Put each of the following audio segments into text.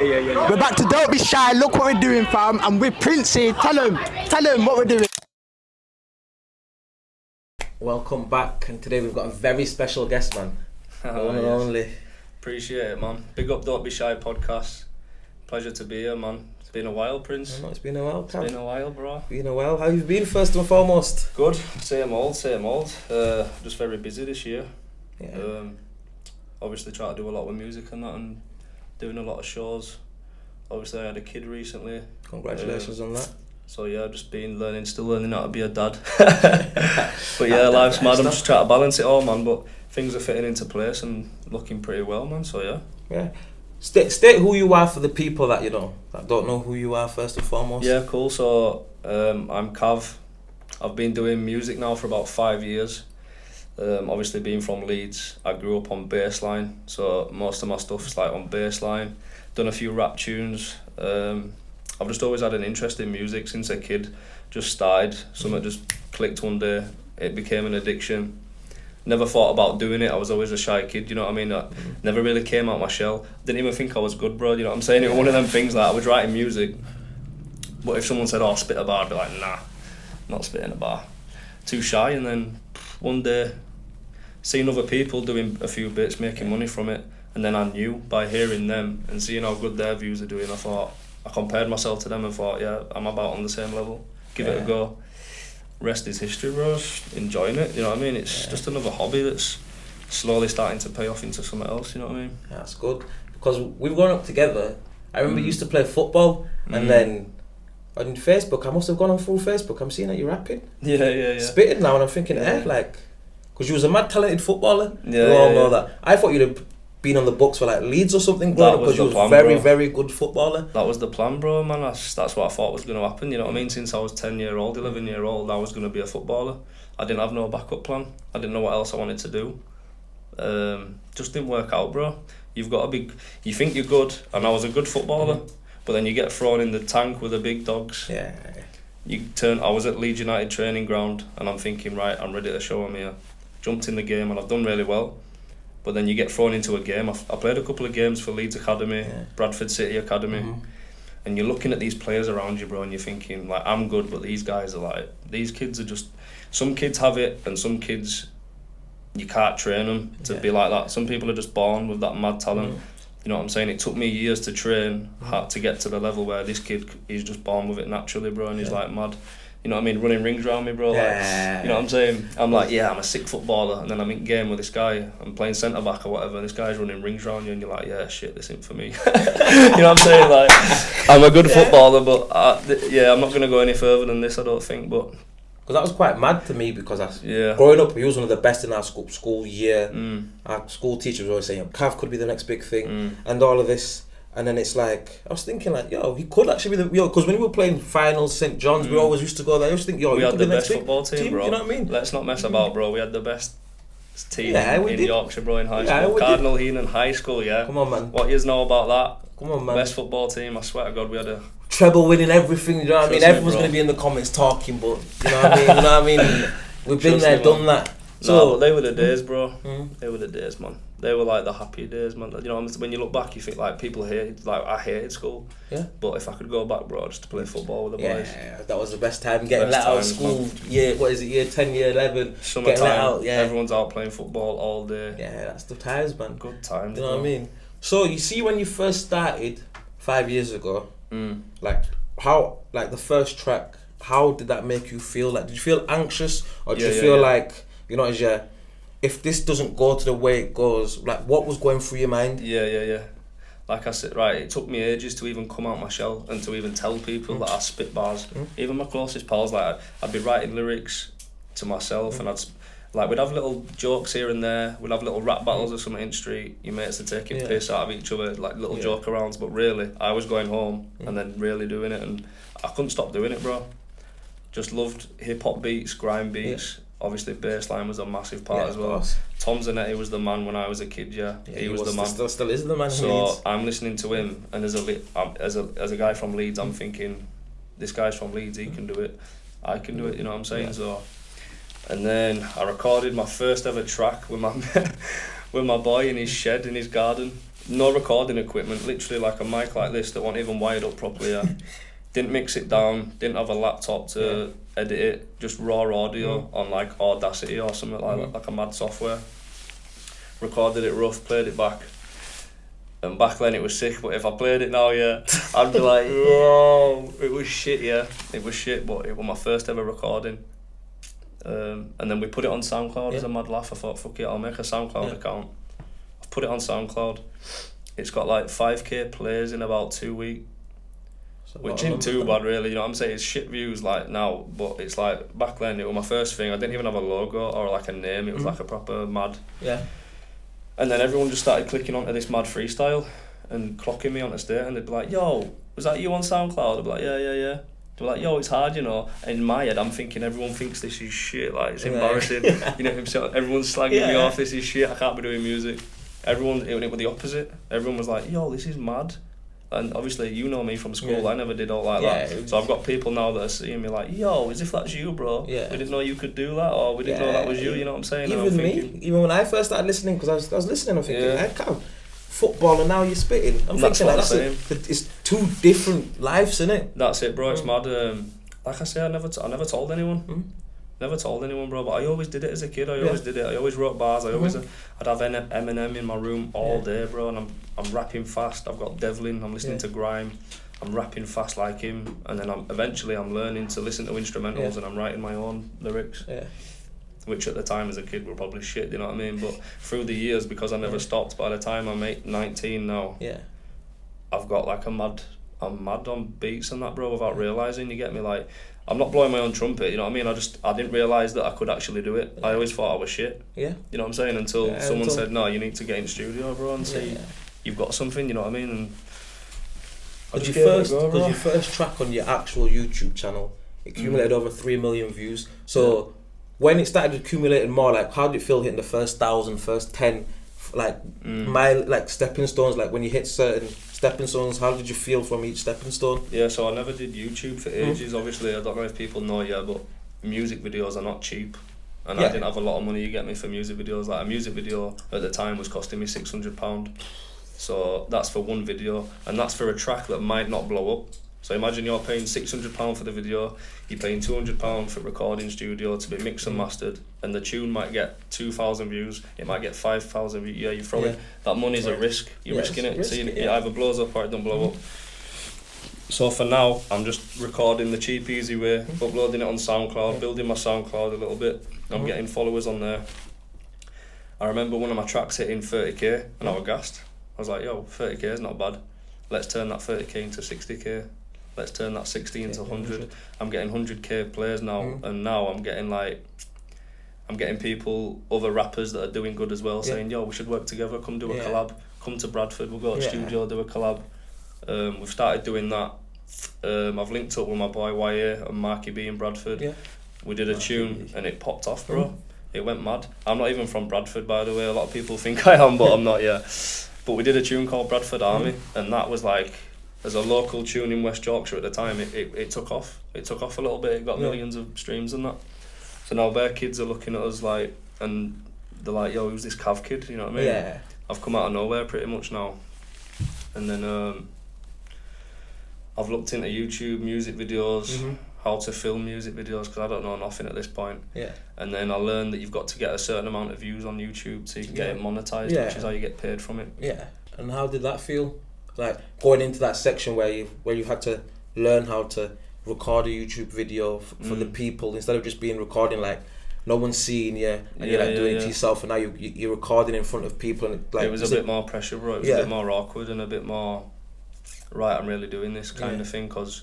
We're back to Don't Be Shy. Look what we're doing, fam. And with Princey. Tell him what we're doing. Welcome back, and today we've got a very special guest, man. One and only. Appreciate it, man. Big up Don't Be Shy podcast. Pleasure to be here, man. It's been a while, Prince. I know, it's been a while, Cam. It's been a while, bro. Been a while. How you been, first and foremost? Good. Same old. Just very busy this year. Yeah. Obviously try to do a lot with music and that, and doing a lot of shows. Obviously I had a kid recently. Congratulations on that. So yeah, I've just still learning how to be a dad. But yeah, life's mad. I'm just trying to balance it all, man. But things are fitting into place and looking pretty well, man. So yeah. Yeah. State who you are for the people that that don't know who you are, first and foremost. Yeah, cool. So I'm Cav. I've been doing music now for about 5 years. Obviously being from Leeds, I grew up on bassline, so most of my stuff's like on bassline. Done a few rap tunes. I've just always had an interest in music since a kid. Just started, something just clicked one day. It became an addiction. Never thought about doing it. I was always a shy kid, you know what I mean? I never really came out my shell. Didn't even think I was good, bro, you know what I'm saying? It was one of them things, like I was writing music, but if someone said, spit a bar, I'd be like, nah, not spitting a bar. Too shy. And then one day, seeing other people doing a few bits, making money from it, and then I knew by hearing them and seeing how good their views are doing, I compared myself to them and thought, yeah, I'm about on the same level. Give it a go. Rest is history, bro. Just enjoying it, you know what I mean? It's just another hobby that's slowly starting to pay off into something else, you know what I mean? Yeah, that's good. Because we've grown up together. I remember you used to play football, and then on Facebook, I must have gone on through Facebook, I'm seeing that you're rapping. Yeah. Spitting now, and I'm thinking, because you was a mad talented footballer. Yeah, we all know that. I thought you'd have been on the books for like Leeds or something growing up, because you was very good footballer. That was the plan, bro, man. That's what I thought was going to happen, you know what I mean? Since I was 10-year-old, 11-year-old, I was going to be a footballer. I didn't have no backup plan. I didn't know what else I wanted to do. Just didn't work out, bro. You think you're good, and I was a good footballer, but then you get thrown in the tank with the big dogs. Yeah. I was at Leeds United training ground, and I'm thinking, right, I'm ready to show them here. Jumped in the game, and I've done really well. But then you get thrown into a game. I played a couple of games for Leeds Academy, Bradford City Academy, and you're looking at these players around you, bro, and you're thinking, like, I'm good, but these guys are like, these kids are just, some kids have it, and some kids, you can't train them to be like that. Some people are just born with that mad talent. You know what I'm saying? It took me years to train to get to the level where this kid, he's just born with it naturally, bro, and he's like mad. You know what I mean? Running rings around me, bro. Like, you know what I'm saying? I'm like, I'm a sick footballer, and then I'm in game with this guy. I'm playing centre back or whatever, and this guy's running rings around you, and you're like, yeah, shit, this ain't for me. You know what I'm saying? Like, I'm a good footballer, but I'm not gonna go any further than this, I don't think. But because that was quite mad to me, because growing up, he was one of the best in our school year. Our school teacher was always saying, Cav could be the next big thing, and all of this. And then it's like, I was thinking like, he could actually be because when we were playing finals, St. John's, we always used to go there. I used to think, we had could the be best football team, bro. You know what I mean? Let's not mess about, bro. We had the best team in Yorkshire, bro, in high school. Cardinal Heenan High School, yeah. Come on, man. What you know about that? Come on, man. Best football team, I swear to God, we had a treble winning everything, you know what I mean? Everyone's going to be in the comments talking, but you know what I mean? You know what I mean? We've been there, done that. So they were the days, bro. They were the days, man. They were like the happy days, man. You know, when you look back, you think like people hated, like I hated school. Yeah. But if I could go back, bro, just to play football with the boys. Yeah, that was the best time. Getting let out of school, year 10, year 11. Summertime, getting let out, everyone's out playing football all day. Yeah, that's the times, man. Good times. You know what I mean? So you see, when you first started 5 years ago, like the first track, how did that make you feel? Like, did you feel anxious, or did you feel like, you know, if this doesn't go to the way it goes, like, what was going through your mind? Yeah. Like I said, right, it took me ages to even come out my shell and to even tell people that I spit bars. Even my closest pals, like, I'd be writing lyrics to myself, and we'd have little jokes here and there. We'd have little rap battles or something in the street. Your mates are taking piss out of each other, like little joke arounds. But really, I was going home and then really doing it, and I couldn't stop doing it, bro. Just loved hip hop beats, grime beats. Yeah. Obviously, bassline was a massive part as well. Tom Zanetti was the man when I was a kid. He was the man. Still is the man. So I'm listening to him, and as a guy from Leeds, I'm thinking, this guy's from Leeds. He can do it. I can do it. You know what I'm saying? Yeah. So, and then I recorded my first ever track with my with my boy in his shed in his garden. no recording equipment, literally like a mic like this that wasn't even wired up properly. Yeah. Didn't mix it down, didn't have a laptop to edit it, just raw audio on like Audacity or something like a mad software. Recorded it rough, played it back. And back then it was sick, but if I played it now, I'd be like, whoa, it was shit, It was shit, but it was my first ever recording. And then we put it on SoundCloud as a mad laugh. I thought, fuck it, I'll make a SoundCloud account. I've put it on SoundCloud. It's got like 5k plays in about 2 weeks. Which ain't too bad really, you know what I'm saying? It's shit views like now, but it's like back then it was my first thing. I didn't even have a logo or like a name, it was like a proper mad. Yeah. And then everyone just started clicking onto this mad freestyle and clocking me on the stage, and they'd be like, yo, was that you on SoundCloud? I'd be like, yeah. They'd be like, yo, it's hard, you know. And in my head I'm thinking everyone thinks this is shit, like it's embarrassing. You know, everyone's slagging me off, this is shit, I can't be doing music. Everyone, it was the opposite. Everyone was like, yo, this is mad. And obviously, you know me from school, I never did all like that. So I've got people now that are seeing me like, yo, as if that's you, bro. We didn't know you could do that, or we didn't know that was you, you know what I'm saying? Even me, even when I first started listening, because I was listening, I'm thinking, I can't football and now you're spitting. I'm thinking like, it's two different lives, isn't it? That's it, bro, it's mad. Like I say, I never told anyone. Never told anyone, bro, but I always did it as a kid. I always did it. I always wrote bars. I'd have Eminem in my room all day, bro, and I'm rapping fast. I've got Devlin. I'm listening to grime. I'm rapping fast like him, and then eventually I'm learning to listen to instrumentals, and I'm writing my own lyrics. Which at the time as a kid were probably shit, you know what I mean? But through the years, because I never stopped. By the time I'm 19 now, I've got like I'm mad on beats and that, bro, without realising. You get me? Like, I'm not blowing my own trumpet, you know what I mean? I didn't realise that I could actually do it. I always thought I was shit. You know what I'm saying? Until someone said, no, you need to get in the studio, bro, and see you've got something, you know what I mean? And because your first track on your actual YouTube channel accumulated over 3 million views. So when it started accumulating more, like how did it feel hitting the first 1,000, first 10, like stepping stones, like when you hit certain stepping stones, how did you feel from each stepping stone? Yeah, so I never did YouTube for ages. Obviously, I don't know if people know but music videos are not cheap, and I didn't have a lot of money, you get me, for music videos. Like a music video at the time was costing me £600, so that's for one video, and that's for a track that might not blow up. So imagine you're paying £600 for the video, you're paying £200 for recording studio to be mixed and mastered, and the tune might get 2,000 views, it might get 5,000 views. You're throwing that money's a risk. You're risking it. So it either blows up or it don't blow up. So for now, I'm just recording the cheap, easy way, uploading it on SoundCloud, building my SoundCloud a little bit. I'm getting followers on there. I remember one of my tracks hitting 30k, and I was gassed. I was like, yo, 30k is not bad. Let's turn that 30k into 60k. Let's turn that 60 into 100. I'm getting 100k plays now, and now I'm getting people, other rappers that are doing good as well, saying, yo, we should work together, come do a collab, come to Bradford, we'll go to the studio, do a collab. We've started doing that. I've linked up with my boy YA and Marky B in Bradford. We did a tune and it popped off, bro. It went mad. I'm not even from Bradford, by the way. A lot of people think I am, but I'm not yet. But we did a tune called Bradford Army, and that was like, as a local tune in West Yorkshire at the time, it took off. It took off a little bit. It got millions of streams and that. So now their kids are looking at us like, and they're like, yo, who's this Cav kid? You know what I mean? I've come out of nowhere pretty much now. And then I've looked into YouTube music videos, how to film music videos, because I don't know nothing at this point. And then I learned that you've got to get a certain amount of views on YouTube so you can get it monetized, which is how you get paid from it. And how did that feel? Like going into that section where you had to learn how to record a YouTube video for the people, instead of just being recording like no one's seeing you and you're like doing it to yourself, and now you're recording in front of people, and like it was a bit more pressure, bro. It was a bit more awkward and a bit more I'm really doing this kind of thing, because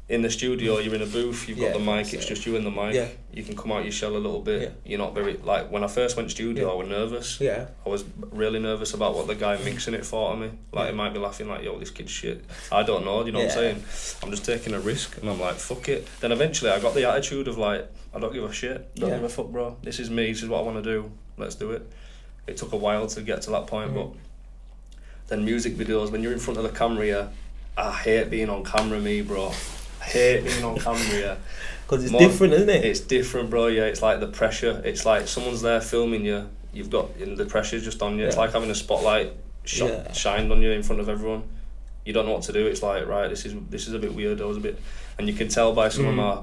in the studio you're in a booth, you've got the mic, it's just you and the mic. You can come out your shell a little bit. You're not very, like when I first went studio I was nervous. I was really nervous about what the guy mixing it for me, like it might be laughing like, yo, this kid's shit, I don't know, you know what I'm saying? I'm just taking a risk, and I'm like, fuck it. Then eventually I got the attitude of like, I don't give a shit, don't give a fuck, bro, this is me, this is what I want to do, let's do it. It took a while to get to that point, but then music videos, when you're in front of the camera, I hate being on camera, me, bro. I hate being on camera, because it's different, isn't it? It's different, bro. It's like the pressure. It's like someone's there filming you. You've got, and the pressure's just on you. It's like having a spotlight shined on you in front of everyone. You don't know what to do. It's like, right, this is a bit weird. I was a bit, and you can tell by some of my,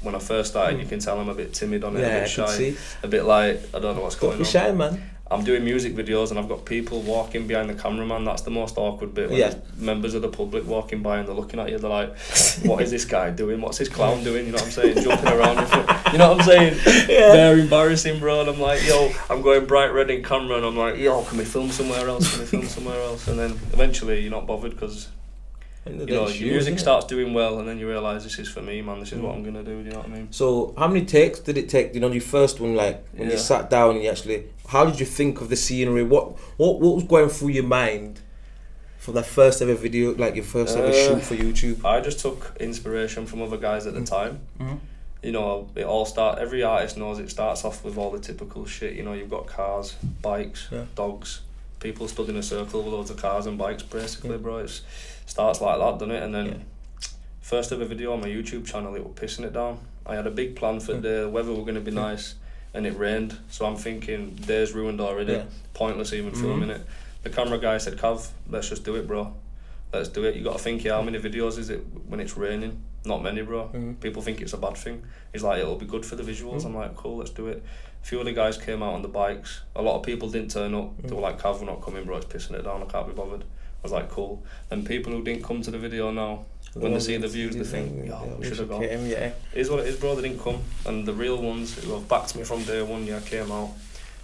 when I first started, you can tell I'm a bit timid on it, a bit shy, a bit like I don't know what's going on. Shy, man. I'm doing music videos and I've got people walking behind the cameraman. That's the most awkward bit when there's members of the public walking by and they're looking at you. They're like, what is this guy doing? What's this clown doing? You know what I'm saying? Jumping around. You know what I'm saying? They're embarrassing, bro. And I'm like, yo, I'm going bright red in camera and I'm like, yo, can we film somewhere else? And then eventually you're not bothered because your music starts doing well and then you realise this is for me, man. This is what I'm going to do. Do you know what I mean? So how many takes did it take, your first one, like when you sat down and you actually, how did you think of the scenery? What was going through your mind for that first ever video, like your first ever shoot for YouTube? I just took inspiration from other guys at the time. You know, every artist knows it starts off with all the typical shit. You know, you've got cars, bikes, dogs, people stood in a circle with loads of cars and bikes, basically, bro. It starts like that, doesn't it? And then first ever video on my YouTube channel, it was pissing it down. I had a big plan for the day, the weather were going to be nice, and it rained. So I'm thinking, day's ruined already, pointless even filming it. The camera guy said, Cav, let's just do it, bro. Let's do it. You got to think, how many videos is it when it's raining? Not many, bro. People think it's a bad thing. He's like, it'll be good for the visuals. I'm like, cool, let's do it. A few of the guys came out on the bikes. A lot of people didn't turn up. They were like, Cav, we're not coming, bro. It's pissing it down. I can't be bothered. I was like, cool. And people who didn't come to the video now, when they see the views, they think, yo, we should have gone. It is what it is, bro. They didn't come. And the real ones who have backed me from day one, came out.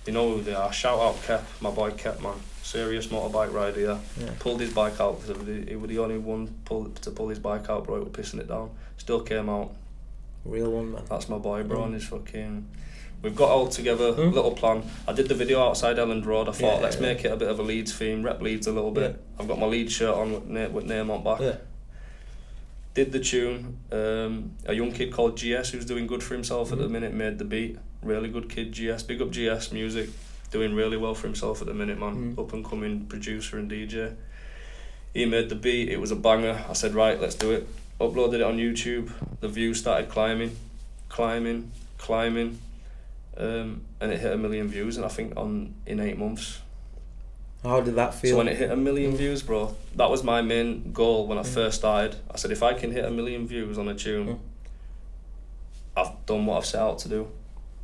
You know who they are. Shout out Kep, my boy Kep, man. Serious motorbike rider here. Pulled his bike out because he was the only one to pull his bike out, bro. It was pissing it down. Still came out. Real one, man. That's my boy, bro. And he's fucking. We've got all together, little plan. I did the video outside Elland Road. I thought, let's make it a bit of a Leeds theme, rep Leeds a little bit. I've got my Leeds shirt on with name on back. Did the tune. A young kid called GS who's doing good for himself at the minute made the beat. Really good kid, GS. Big up GS Music. Doing really well for himself at the minute, man. Up and coming producer and DJ. He made the beat. It was a banger. I said, right, let's do it. Uploaded it on YouTube. The views started climbing. And it hit 1 million views, and I think in 8 months. How did that feel? So when it hit 1 million views, bro, that was my main goal when I first started. I said, if I can hit 1 million views on a tune, I've done what I've set out to do.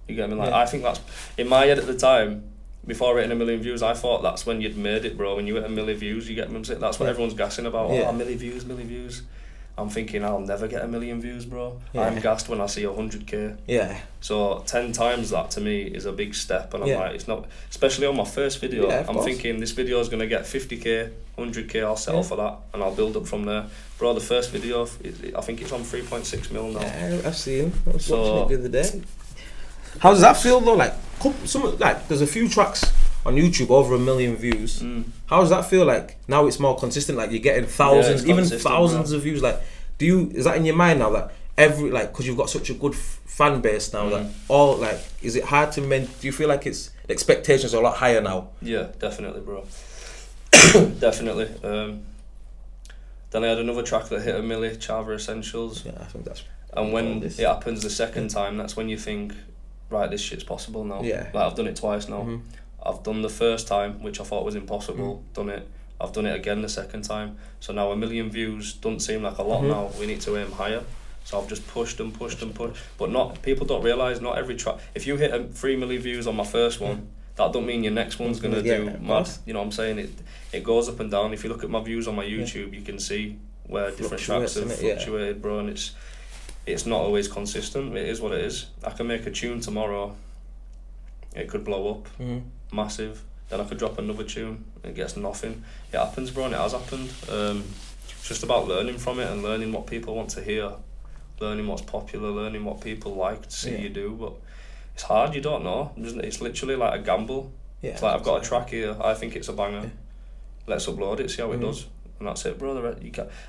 You get me? Like, I think that's, in my head at the time, before hitting 1 million views, I thought that's when you'd made it, bro. When you hit 1 million views, you get me? That's what everyone's gassing about. Oh, 1 million views. I'm thinking I'll never get 1 million views, bro. I'm gassed when I see 100k. So 10 times that to me is a big step, and I'm like, it's not, especially on my first video. I'm thinking this video is gonna get 50k, 100k. I'll settle for that, and I'll build up from there, bro. The first video, I think it's on 3.6 mil now. Yeah, I've seen. I was watching it the other day. How does that feel though? Like, there's a few tracks on YouTube over 1 million views. How does that feel? Like now it's more consistent. Like you're getting thousands, even thousands of views. Like, is that in your mind now? That because you've got such a good fan base now. That all like, is it hard to do you feel like the expectations are a lot higher now? Yeah, definitely, bro. Definitely. Then I had another track that hit 1 million, Chava Essentials. Yeah, I think that's. And when it happens the second time, that's when you think, right, this shit's possible now. Like I've done it twice now. I've done the first time, which I thought was impossible, done it. I've done it again the second time. So now 1 million views doesn't seem like a lot now. We need to aim higher. So I've just pushed and pushed and pushed. But people don't realise, not every track. If you hit 3 million views on my first one, that don't mean your next one's going to do mad. You know what I'm saying? It goes up and down. If you look at my views on my YouTube, you can see where different tracks have fluctuated, bro. And it's not always consistent. It is what it is. I can make a tune tomorrow. It could blow up. Massive. Then I could drop another tune. It gets nothing. It happens, bro, and it has happened. It's just about learning from it and learning what people want to hear, learning what's popular, learning what people like to see you do. But it's hard. You don't know. It's literally like a gamble. It's like, I've got a track here. I think it's a banger. Let's upload it. See how it does. And that's it, bro.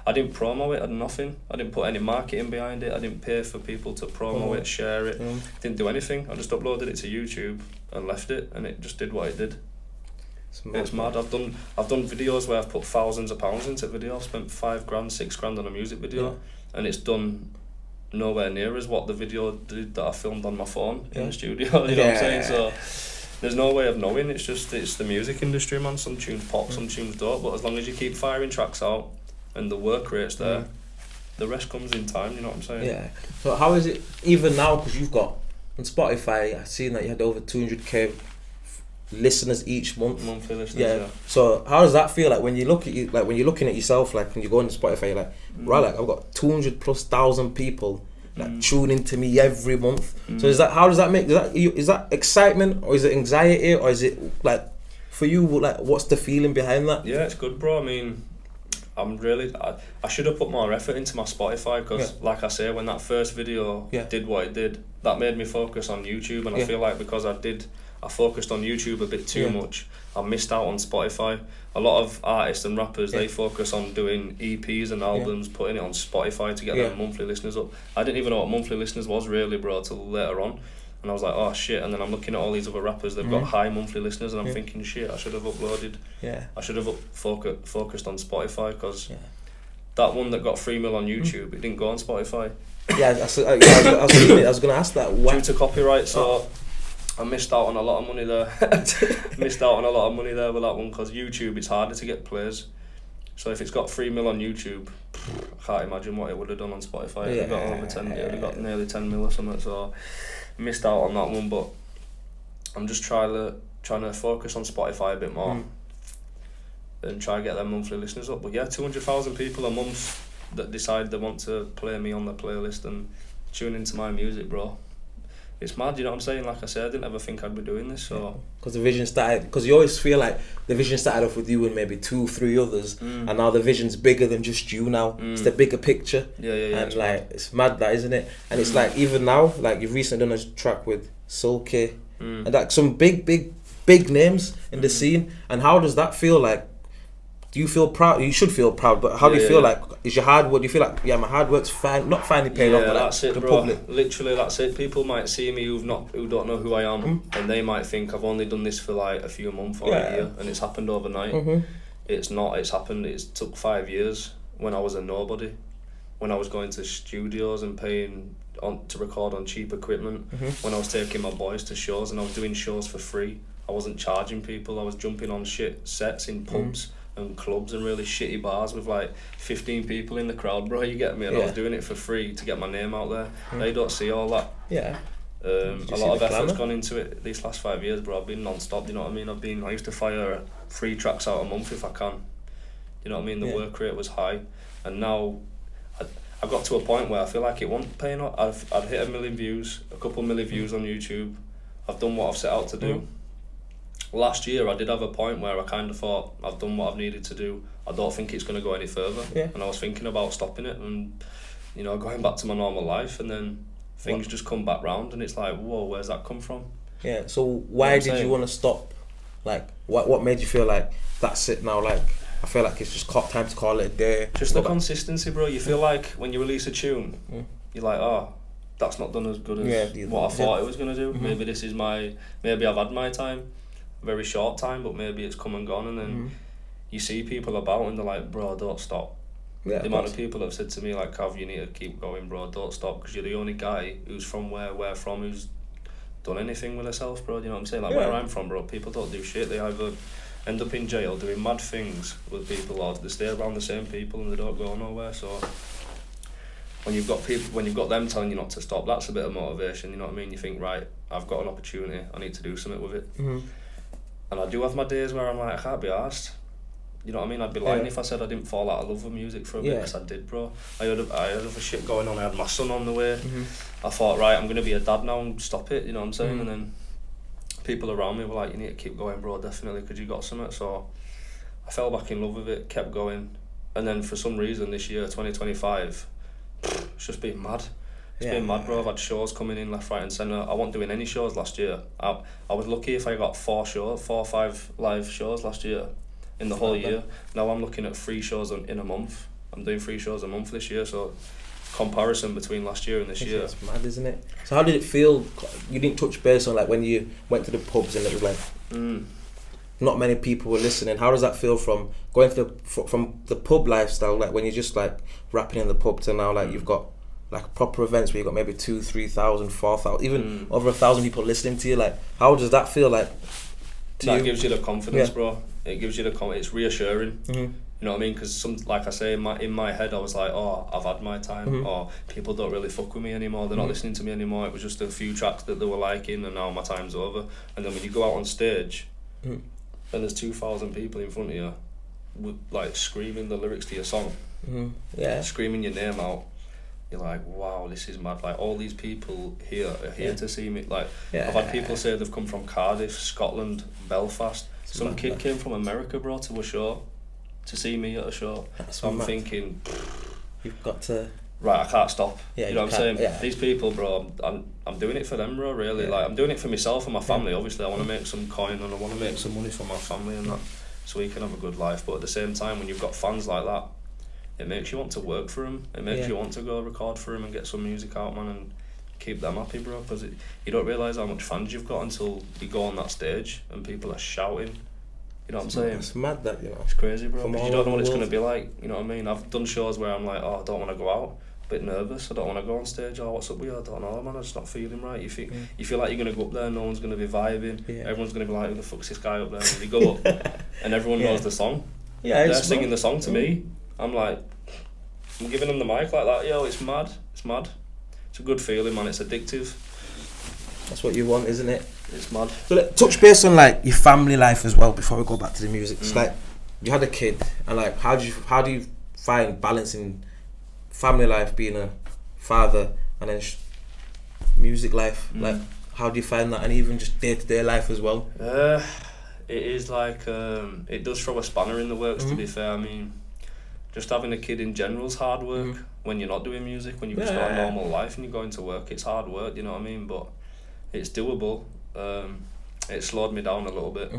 I didn't promo it. I had nothing. I didn't put any marketing behind it. I didn't pay for people to promo it, share it. Didn't do anything. I just uploaded it to YouTube and left it, and it just did what it did. It's mad. I've done videos where I've put thousands of pounds into video. I've spent $5,000, $6,000 on a music video, and it's done nowhere near as what the video did that I filmed on my phone in the studio. You know what I'm saying? So there's no way of knowing. It's the music industry, man. Some tunes pop, some tunes don't. But as long as you keep firing tracks out and the work rate's there, the rest comes in time. You know what I'm saying? Yeah. So how is it even now? Because you've got on Spotify, I've seen that you had over 200k listeners each month. Monthly listeners. Yeah. So how does that feel like when you look at you, like when you're looking at yourself, like when you go on Spotify, you're like, right, like I've got 200,000+ people like tune into me every month. So is that, how does that make, is that excitement, or is it anxiety, or is it like, for you, like what's the feeling behind that? Yeah, it's good, bro. I mean, I should have put more effort into my Spotify, because like I say, when that first video did what it did, that made me focus on YouTube, and I feel like because I focused on YouTube a bit too much, I missed out on Spotify. A lot of artists and rappers, they focus on doing EPs and albums, putting it on Spotify to get their monthly listeners up. I didn't even know what monthly listeners was really, bro, till later on. And I was like, oh shit, and then I'm looking at all these other rappers, they've got high monthly listeners, and I'm thinking, shit, I should have uploaded. I should have focused on Spotify, because that one that got 3 mil on YouTube, it didn't go on Spotify. I was going to ask that. Due to copyright, so I missed out on a lot of money there. Missed out on a lot of money there with that one, because YouTube, it's harder to get plays. So if it's got 3 mil on YouTube, I can't imagine what it would have done on Spotify. It would have got over 10, it would have got nearly 10 mil or something, so missed out on that one. But I'm just trying to focus on Spotify a bit more and try to get their monthly listeners up. But yeah, 200,000 people a month that decide they want to play me on their playlist and tune into my music, bro. It's mad, you know what I'm saying? Like I said, I didn't ever think I'd be doing this, so... Because the vision started... Because you always feel like the vision started off with you and maybe 2-3 others, and now the vision's bigger than just you now. It's the bigger picture. Yeah. And like, it's mad that, isn't it? And it's like, even now, like you've recently done a track with Sulky, and like some big names in the scene. And how does that feel like? Do you feel proud? You should feel proud, but how do you feel like? Is your hard work? Do you feel like, my hard work's not finally paid off? Yeah, but that's like, it, bro. Public. Literally, that's it. People might see me who don't know who I am, and they might think I've only done this for like a few months or a year, and it's happened overnight. It's not. It's happened. It took 5 years when I was a nobody, when I was going to studios and paying to record on cheap equipment, when I was taking my boys to shows and I was doing shows for free. I wasn't charging people. I was jumping on shit sets in pubs and clubs and really shitty bars with like 15 people in the crowd, bro, you get me? And I was doing it for free to get my name out there. They don't see all that. A lot of effort's gone into it these last 5 years, bro. I've been non-stop, you know what I mean? I used to fire 3 tracks out a month if I can. You know what I mean? The work rate was high, and now I got to a point where I feel like it wasn't paying off. I'd hit 1 million views, a couple million views on YouTube. I've done what I've set out to do. Last year I did have a point where I kind of thought, I've done what I've needed to do. I don't think it's going to go any further. And I was thinking about stopping it and, you know, going back to my normal life, and then things just come back round, and it's like, whoa, where's that come from? Yeah, so why did you want to stop? Like, what made you feel like, that's it now, like, I feel like it's just time to call it a day? Just the consistency, bro. You feel like when you release a tune, you're like, oh, that's not done as good as what I thought it was going to do. Maybe maybe I've had my time, a very short time, but maybe it's come and gone, and then you see people about and they're like, bro, don't stop. The amount of people that have said to me like, Cav, you need to keep going, bro, don't stop, because you're the only guy who's from where we're from who's done anything with herself, bro. You know what I'm saying? Like where I'm from, bro, people don't do shit. They either end up in jail doing mad things with people, or they stay around the same people and they don't go nowhere. So when you've got them telling you not to stop, that's a bit of motivation. You know what I mean? You think, right, I've got an opportunity, I need to do something with it. And I do have my days where I'm like, I can't be arsed. You know what I mean? I'd be lying if I said I didn't fall out of love with music for a bit, because I did, bro. I had other shit going on. I had my son on the way. I thought, right, I'm going to be a dad now and stop it, you know what I'm saying? And then people around me were like, you need to keep going, bro, definitely, because you got something. So I fell back in love with it, kept going. And then for some reason this year, 2025, it's just been mad. It's been mad, bro. I've had shows coming in left, right and centre. I wasn't doing any shows last year. I was lucky if I got 4 or 5 live shows last year in the whole year. Now I'm looking at 3 shows in a month. I'm doing 3 shows a month this year, so comparison between last year and this year. It's mad, isn't it? So how did it feel? You didn't touch base on like when you went to the pubs and it was like not many people were listening. How does that feel from going to from the pub lifestyle, like when you're just like rapping in the pub, to now like you've got like proper events where you got maybe 2,000, 3,000, 4,000, even over 1,000 people listening to you, like how does that feel like to That you? gives you the confidence, bro. It gives you the it's reassuring. Mm-hmm. You know what I mean? Because like I say, in my head, I was like, oh, I've had my time, or people don't really fuck with me anymore. They're not listening to me anymore. It was just a few tracks that they were liking, and now my time's over. And then when you go out on stage, and there's 2,000 people in front of you, with, like screaming the lyrics to your song, screaming your name out. You're like, wow, this is mad. Like all these people here are here to see me. Like I've had people say they've come from Cardiff, Scotland, Belfast. Some kid came from America, bro, to a show. To see me at a show. So I'm thinking, you've got to. Right, I can't stop. Yeah, you know what I'm saying? Yeah. These people, bro, I'm doing it for them, bro. Really, like I'm doing it for myself and my family. Obviously, I want to make some coin and I want to make some money for my family and that, so we can have a good life. But at the same time, when you've got fans like that, it makes you want to work for them. It makes you want to go record for them and get some music out, man, and keep them happy, bro. Because you don't realise how much fans you've got until you go on that stage and people are shouting. You know what I'm saying? It's mad that, you know. It's crazy, bro. From Because all you don't know over what it's the going to world. be like. You know what I mean? I've done shows where I'm like, oh, I don't want to go out. A bit nervous. I don't want to go on stage. Oh, what's up with you? I don't know, man. I'm just not feeling right. You feel like you're going to go up there. No one's going to be vibing. Yeah. Everyone's going to be like, who the fuck's this guy up there? And you go up, and everyone knows the song. Yeah, They're it's singing mad. the song to me. I'm like, I'm giving them the mic like that. Yo, it's mad. It's mad. It's a good feeling, man. It's addictive. That's what you want, isn't it? It's mad. So touch base on like your family life as well before we go back to the music. It's like you had a kid, and like how do you find balancing family life, being a father, and then music life? Like how do you find that, and even just day-to-day life as well? It is like it does throw a spanner in the works. To be fair, I mean, just having a kid in general is hard work. When you're not doing music, when you've just got a normal life and you're going to work, it's hard work. You know what I mean? But it's doable. It slowed me down a little bit,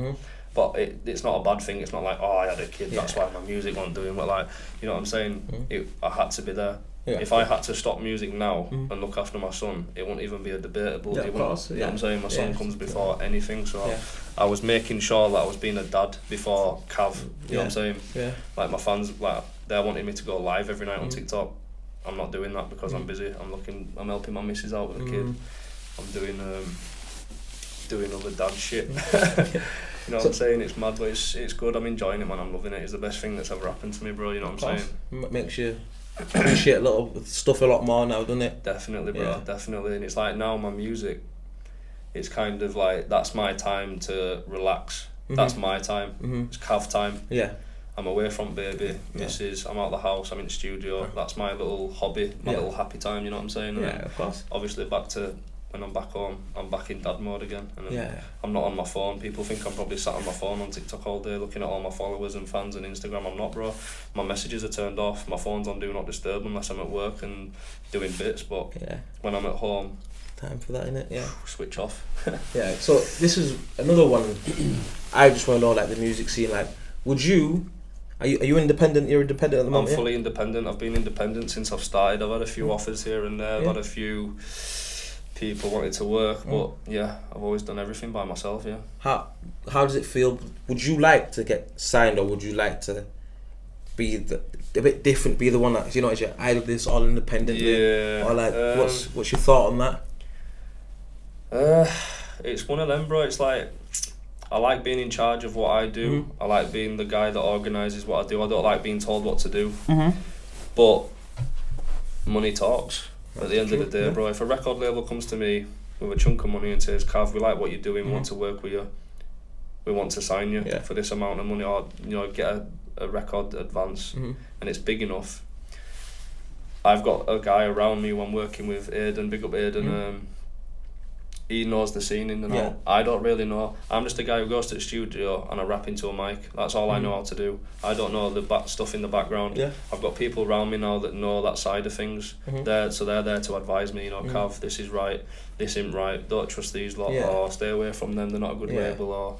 but it's not a bad thing. It's not like, oh, I had a kid, that's why my music wasn't doing well. Like, you know what I'm saying? I had to be there. Yeah. If I had to stop music now and look after my son, it wouldn't even be a debatable. Yeah, of course. You know what I'm saying? My son comes before anything, so I was making sure that I was being a dad before Cav. You know what I'm saying? Yeah. Like my fans, like they're wanting me to go live every night on TikTok. I'm not doing that because I'm busy. I'm helping my missus out with the kid. I'm doing other dad shit. You know what I'm saying? It's mad, but it's good. I'm enjoying it, man. I'm loving it. It's the best thing that's ever happened to me, bro. You know what I'm saying? Makes you appreciate little stuff a lot more now, doesn't it? Definitely, bro. Definitely. And it's like now my music, it's kind of like that's my time to relax. That's my time. It's Cav time. Yeah. I'm away from baby, missus, I'm out of the house, I'm in the studio. That's my little hobby, my little happy time, you know what I'm saying? And of course. Obviously back to when I'm back home, I'm back in dad mode again. And I'm not on my phone. People think I'm probably sat on my phone on TikTok all day looking at all my followers and fans and Instagram. I'm not, bro. My messages are turned off, my phone's on do not disturb unless I'm at work and doing bits, but when I'm at home, time for that, innit? Yeah. Switch off. Yeah, so this is another one. I just want to know, like, the music scene, like, would you... Are you independent? You're independent at the moment? I'm fully independent. I've been independent since I've started. I've had a few offers here and there. I've had a few people wanted to work, but yeah, I've always done everything by myself. Yeah. How does it feel? Would you like to get signed, or would you like to be a bit different? Be the one that, you know, as your idol, this all independently. Yeah. Or like, what's your thought on that? It's one of them, bro. It's like, I like being in charge of what I do. I like being the guy that organises what I do. I don't like being told what to do. But money talks. At the end of the day, bro, if a record label comes to me with a chunk of money and says, Cav, we like what you're doing, we want to work with you, we want to sign you for this amount of money, or, you know, get a record advance, and it's big enough. I've got a guy around me when I'm working with Aiden, big up Aiden, he knows the scene in and out. I don't really know. I'm just a guy who goes to the studio and I rap into a mic. That's all I know how to do. I don't know the stuff in the background. I've got people around me now that know that side of things. They're there to advise me, you know, Cav, this is right, this isn't right, don't trust these lot, or stay away from them, they're not a good label. Or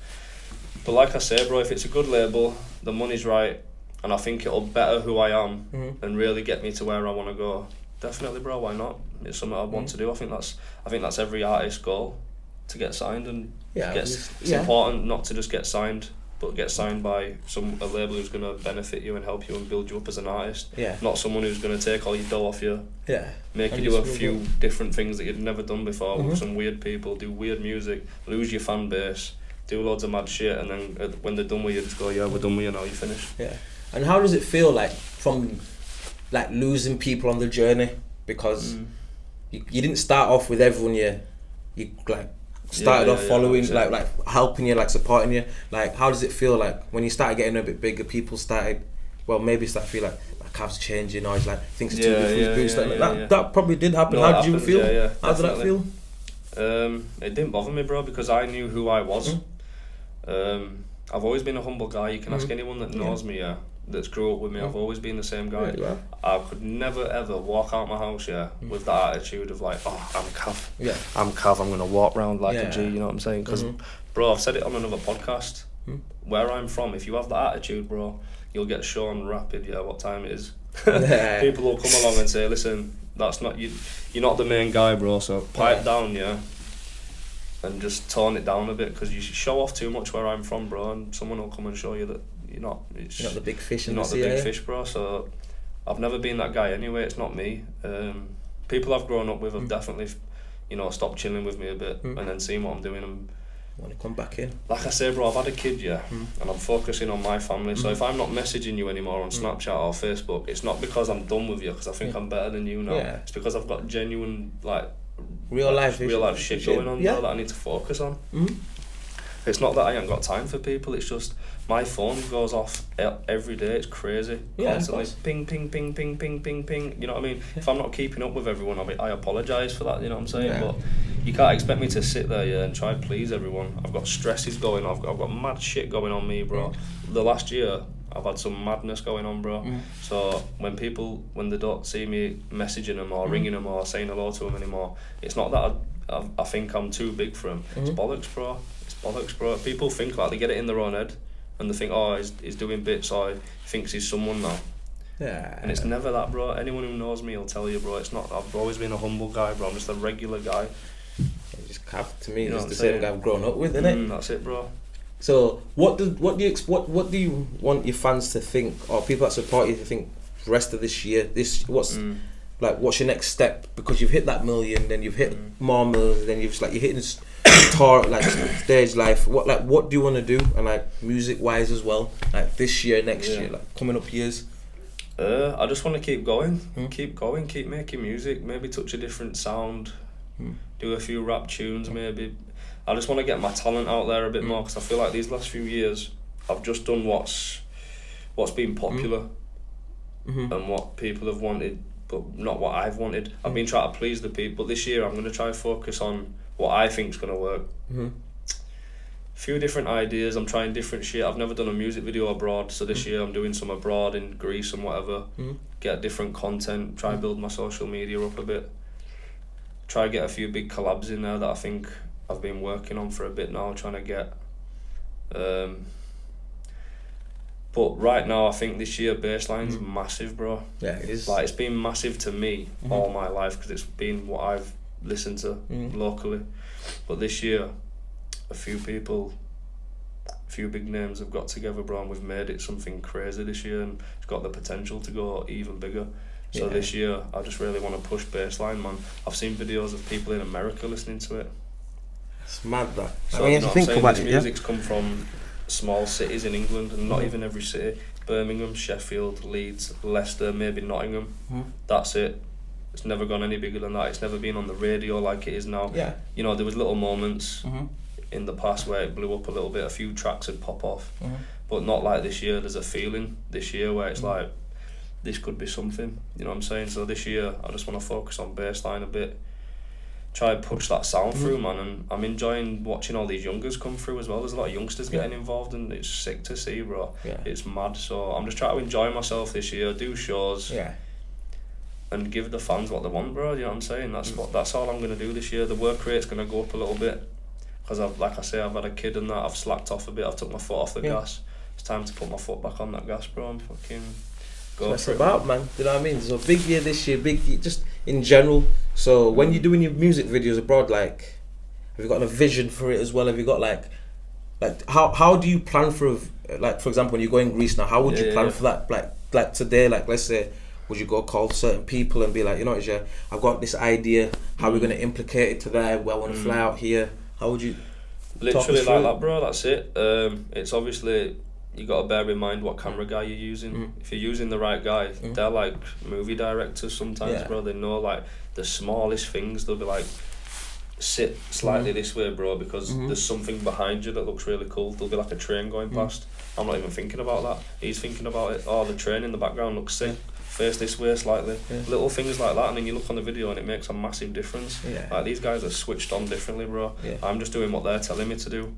but like I say, bro, if it's a good label, the money's right, and I think it'll better who I am and really get me to where I want to go, definitely, bro, why not? It's something I want to do. I think that's every artist's goal, to get signed, and it's important not to just get signed but get signed by a label who's going to benefit you and help you and build you up as an artist. Yeah. Not someone who's going to take all your dough off you. Yeah. Make you do a few different things that you've never done before with some weird people, do weird music, lose your fan base, do loads of mad shit, and then when they're done with you, just go, yeah, we're done with you now, you're finished. Yeah. And how does it feel like from like losing people on the journey? Because you didn't start off with everyone you like started off following, like helping you, like supporting you. Like, how does it feel like when you started getting a bit bigger, people started, well, maybe start to feel like Cav's changing, or he's like things are too good for his boots. That probably did happen. No, how did you feel? How did that definitely. feel? It didn't bother me, bro, because I knew who I was. I've always been a humble guy. You can ask anyone that knows me, that's grew up with me. I've always been the same guy. Yeah, I could never ever walk out my house with that attitude of like, oh, I'm Cav. Yeah. I'm Cav. I'm gonna walk around like a G. You know what I'm saying? Because, bro, I've said it on another podcast. Where I'm from, if you have that attitude, bro, you'll get shown rapid. What time it is? People will come along and say, listen, that's not you. You're not the main guy, bro. So pipe down, and just tone it down a bit, because you show off too much where I'm from, bro, and someone will come and show you that you're not the big fish in you're the not sea, the big fish, bro. So I've never been that guy anyway. It's not me. People I've grown up with have definitely stopped chilling with me a bit and then seen what I'm doing and want to come back in. Like I say, bro, I've had a kid, and I'm focusing on my family. So if I'm not messaging you anymore on Snapchat or Facebook, it's not because I'm done with you, because I think I'm better than you now. It's because I've got genuine real life shit going on there that I need to focus on. It's not that I ain't got time for people, it's just my phone goes off every day. It's crazy. Constantly ping, ping, ping, ping, ping, ping, ping. You know what I mean? If I'm not keeping up with everyone, I apologise for that, you know what I'm saying? But you can't expect me to sit there and try and please everyone. I've got stresses going on, I've got mad shit going on me, bro. The last year I've had some madness going on, bro. So when they don't see me messaging them or ringing them or saying hello to them anymore, it's not that I think I'm too big for them. It's bollocks, bro. It's bollocks, bro. People think like they get it in their own head and they think, oh, he's doing bits, or he thinks he's someone now. Yeah. And it's never that, bro. Anyone who knows me will tell you, bro, it's not. I've always been a humble guy, bro. I'm just a regular guy. Just Cav, to me, it's the same guy I've grown up with, isn't it? That's it, bro. So what do you want your fans to think, or people that support you to think the rest of this year? What's your next step? Because you've hit that million, then you've hit more millions, then you're hitting tour, like stage life. What do you want to do, and like music wise as well, like this year, next year, like coming up years? I just want to keep going, keep making music, maybe touch a different sound, do a few rap tunes maybe. I just want to get my talent out there a bit more, because I feel like these last few years I've just done what's been popular and what people have wanted, but not what I've wanted. I've been trying to please the people. This year I'm going to try and focus on what I think's going to work. Few different ideas. I'm trying different shit. I've never done a music video abroad, so this year I'm doing some abroad in Greece and whatever. Get different content, try and build my social media up a bit, try and get a few big collabs in there that I think I've been working on for a bit now, trying to get. But right now I think this year Bassline's massive, bro. Yeah, it is. Like, it's been massive to me all my life, because it's been what I've listened to locally. But this year a few big names have got together, bro, and we've made it something crazy this year, and it's got the potential to go even bigger. So this year I just really want to push Bassline, man. I've seen videos of people in America listening to it. It's mad, that. So, you know what I'm saying? This music's come from small cities in England, and not even every city. Birmingham, Sheffield, Leeds, Leicester, maybe Nottingham. That's it. It's never gone any bigger than that. It's never been on the radio like it is now. Yeah. You know, there was little moments in the past where it blew up a little bit, a few tracks would pop off, but not like this year. There's a feeling this year where it's like, this could be something, you know what I'm saying? So this year I just want to focus on Bassline a bit, try and push that sound through, man, and I'm enjoying watching all these youngers come through as well. There's a lot of youngsters getting involved, and it's sick to see, bro. It's mad. So I'm just trying to enjoy myself this year, do shows, and give the fans what they want, bro. You know what I'm saying? That's all I'm gonna do this year. The work rate's gonna go up a little bit, because I've had a kid and that. I've slacked off a bit. I've took my foot off the gas. It's time to put my foot back on that gas, bro. I'm fucking go That's for it, about, man. Do you know what I mean? So big year this year, big year, just in general. So when you're doing your music videos abroad, like, have you got a vision for it as well? Have you got like Like how do you plan for, like for example when you go in Greece now, how would you plan for that, like today, like let's say, would you go call certain people and be like, you know, I've got this idea, how we're going to implicate it to there, where I want to fly out here, how would you literally like that, bro? That's it. It's obviously you got to bear in mind what camera guy you're using. If you're using the right guy, they're like movie directors sometimes, bro. They know like the smallest things. They'll be like, sit slightly this way, bro, because there's something behind you that looks really cool. There'll be like a train going past. I'm not even thinking about that. He's thinking about it. Oh, the train in the background looks sick. Face this way slightly. Little things like that, and then you look on the video and it makes a massive difference. Like these guys are switched on differently, bro. I'm just doing what they're telling me to do.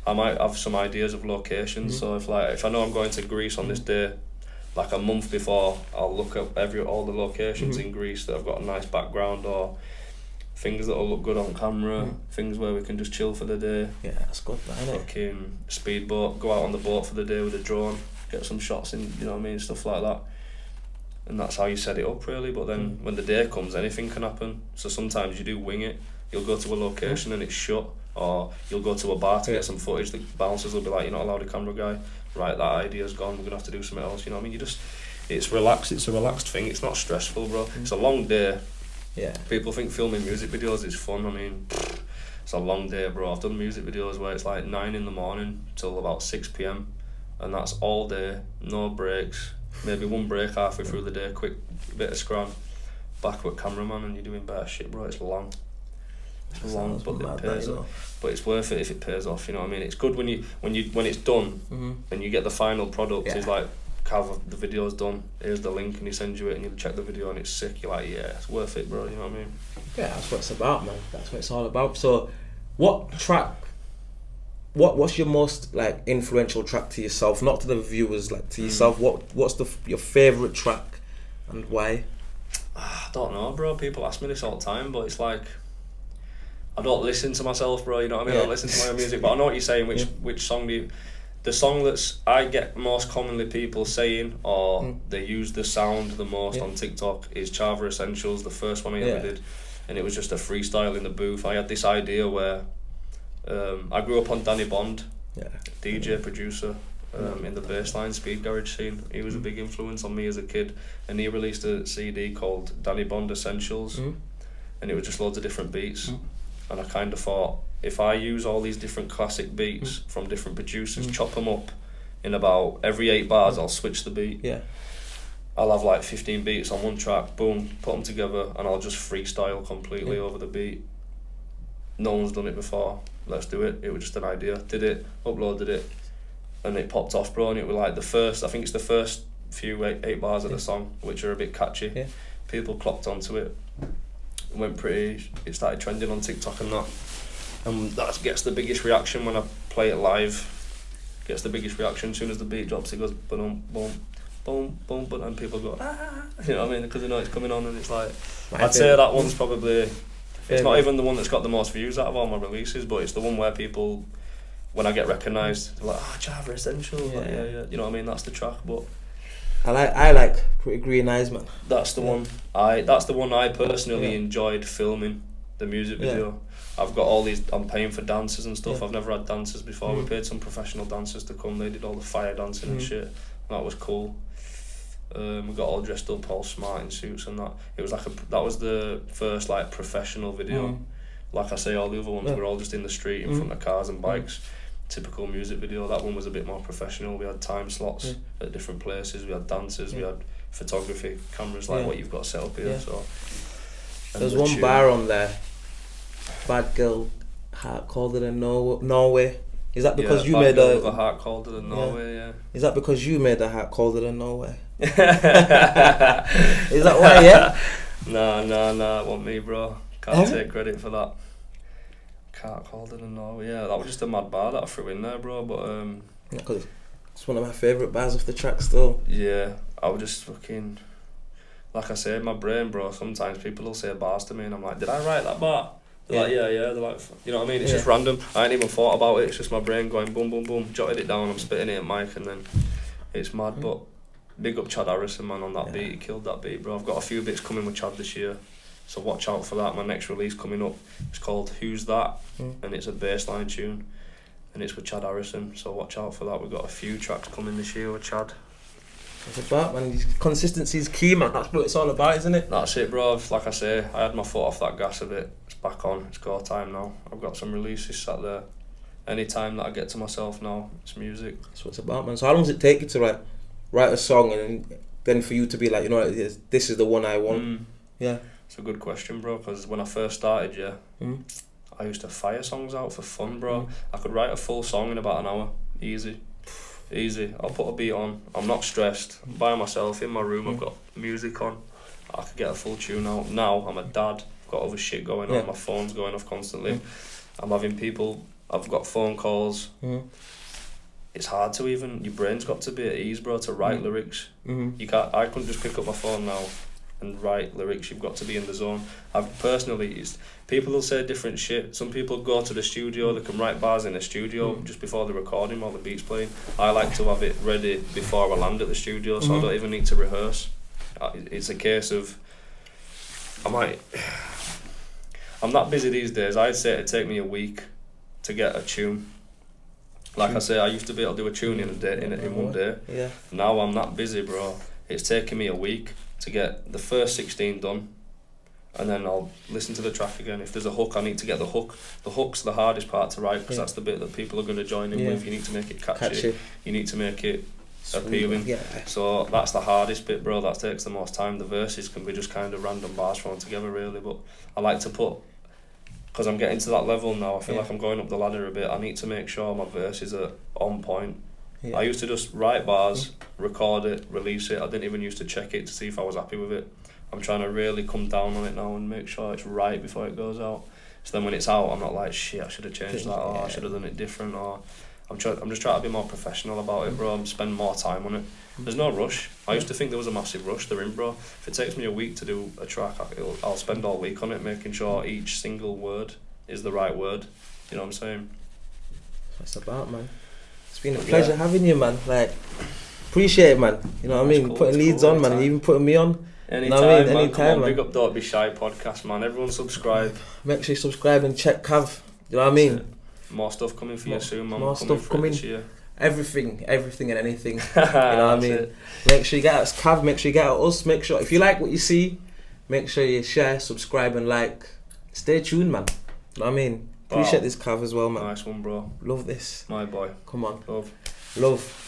I might have some ideas of locations, so if I know I'm going to Greece on this day, like a month before, I'll look up all the locations in Greece that have got a nice background, or things that'll look good on camera, things where we can just chill for the day. Yeah, that's good, isn't it? Fucking speedboat, go out on the boat for the day with a drone, get some shots in, you know what I mean, stuff like that. And that's how you set it up, really. But then when the day comes, anything can happen. So sometimes you do wing it. You'll go to a location and it's shut, or you'll go to a bar to get some footage. The bouncers will be like, "You're not allowed a camera guy." Right, that idea's gone. We're gonna have to do something else. You know what I mean? It's relaxed. It's a relaxed thing. It's not stressful, bro. It's a long day. Yeah. People think filming music videos is fun. I mean, it's a long day, bro. I've done music videos where it's like 9 a.m. till about 6 p.m. and that's all day, no breaks. Maybe one break halfway through the day, quick bit of scram, back with cameraman, and you're doing better shit, bro. It's long. It's long, but it pays off. But it's worth it if it pays off. You know what I mean? It's good when it's done and you get the final product. It's like, Cav, the video's done. Here's the link, and he sends you it, and you check the video, and it's sick. You're like, yeah, it's worth it, bro. You know what I mean? Yeah, that's what it's about, man. That's what it's all about. So, what track? What's your most like influential track to yourself? Not to the viewers, like to yourself. What's your favourite track, and why? I don't know, bro. People ask me this all the time, but it's like, I don't listen to myself, bro. You know what I mean? I don't listen to my own music, but I know what you're saying. Which song do you? The song that's I get most commonly people saying, or they use the sound the most on TikTok, is Chava Essentials, the first one I ever did, and it was just a freestyle in the booth. I had this idea where I grew up on Danny Bond, DJ producer in the bassline speed garage scene. He was a big influence on me as a kid, and he released a CD called Danny Bond Essentials, and it was just loads of different beats. And I kind of thought, if I use all these different classic beats from different producers, chop them up in about every 8 bars, I'll switch the beat. Yeah. I'll have like 15 beats on one track, boom, put them together, and I'll just freestyle completely over the beat. No one's done it before. Let's do it. It was just an idea. Did it, uploaded it, and it popped off, bro. And it was like the first few 8 bars of the song, which are a bit catchy. Yeah. People clocked onto it. It started trending on TikTok and that. And that gets the biggest reaction when I play it live. Gets the biggest reaction as soon as the beat drops. It goes boom, boom, boom, boom, boom, and people go ah. You know what I mean? Because they know it's coming on, and it's like I'd say that one's probably. It's not even the one that's got the most views out of all my releases, but it's the one where people, when I get recognised, they're like, Java Essential. Yeah. Like, yeah. You know what I mean? That's the track, but. I like Pretty Green Eyes, man. That's the one. That's the one I personally enjoyed filming the music video. I've got all these. I'm paying for dancers and stuff. I've never had dancers before. We paid some professional dancers to come. They did all the fire dancing and shit. That was cool. We got all dressed up, all smart in suits and that. It was like that was the first like professional video. Like I say, all the other ones were all just in the street in front of cars and bikes. Typical music video. That one was a bit more professional. We had time slots at different places. We had dancers. We had photography cameras like what you've got set up here. So there's one bar on there. Bad girl, heart colder than Norway. Is that because you made a heart colder than Norway? Yeah. Is that because you made a heart colder than Norway? Is that why? Yeah. No. It wasn't me, bro. Can't take credit for that. Heart colder than Norway. Yeah, that was just a mad bar that I threw in there, bro. But because it's one of my favourite bars off the track still. Yeah, I was just fucking. Like I said, my brain, bro. Sometimes people will say bars to me, and I'm like, did I write that bar? They're like, yeah. They're like, you know what I mean? It's just random. I ain't even thought about it. It's just my brain going boom, boom, boom. Jotted it down. I'm spitting it at mic, and then it's mad. But big up Chad Harrison, man, on that beat. He killed that beat, bro. I've got a few bits coming with Chad this year, so watch out for that. My next release coming up. It's called Who's That, and it's a bassline tune. and it's with Chad Harrison, so watch out for that. We've got a few tracks coming this year with Chad. It's about, man. Consistency is key, man. That's what it's all about, isn't it? That's it, bro. Like I say, I had my foot off that gas a bit. It's back on. It's go time now. I've got some releases sat there. Any time that I get to myself now, it's music. That's what it's about, man. So how long does it take you to write a song and then for you to be like, you know, this is the one I want? Yeah. It's a good question, bro, because when I first started, I used to fire songs out for fun, bro. I could write a full song in about an hour. Easy. I'll put a beat on. I'm not stressed. I'm by myself in my room. I've got music on. I could get a full tune out. Now I'm a dad. I've got other shit going on. My phone's going off constantly. I'm having people. I've got phone calls. It's hard to even. Your brain's got to be at ease, bro, to write lyrics. You can't. I couldn't just pick up my phone now and write lyrics. You've got to be in the zone. I've personally, people will say different shit. Some people go to the studio, they can write bars in the studio just before the recording while the beat's playing. I like to have it ready before I land at the studio, so I don't even need to rehearse. It's a case of I'm that busy these days. I'd say it'd take me a week to get a tune. Like I say, I used to be able to do a tune in one day. Yeah. Now I'm that busy, bro. It's taking me a week to get the first 16 done, and then I'll listen to the track again. If there's a hook, I need to get the hook. The hook's the hardest part to write, because that's the bit that people are going to join in with. You need to make it catchy. You need to make it appealing. Yeah. So that's the hardest bit, bro. That takes the most time. The verses can be just kind of random bars thrown together, really. But I like to put, because I'm getting to that level now, I feel like I'm going up the ladder a bit. I need to make sure my verses are on point. I used to just write bars, record it, release it. I didn't even used to check it to see if I was happy with it. I'm trying to really come down on it now and make sure it's right before it goes out. So then when it's out, I'm not like, shit, I should have changed that, or I should have done it different, or I'm just trying to be more professional about it, bro. I'm spending more time on it. There's no rush. I used to think there was a massive rush. They're in, bro. If it takes me a week to do a track, I'll spend all week on it, making sure each single word is the right word. You know what I'm saying? That's what it's about, man. It's been a pleasure having you, man. Like, appreciate it, man. You know what I mean? Cool, putting Leeds on, man, and even putting me on. Anytime, you know what I mean? man. Anytime, man. Big up Don't Be Shy podcast, man. Everyone subscribe. Make sure you subscribe and check Cav. You know what I mean? More stuff coming for you soon, man. More stuff coming. This year. Everything and anything. You know what I mean? Make sure you get us Cav. Make sure you get us. Make sure, if you like what you see, make sure you share, subscribe, and like. Stay tuned, man. You know what I mean? Appreciate this Cav as well, man. Nice one, bro. Love this. My boy. Come on. Love. Love.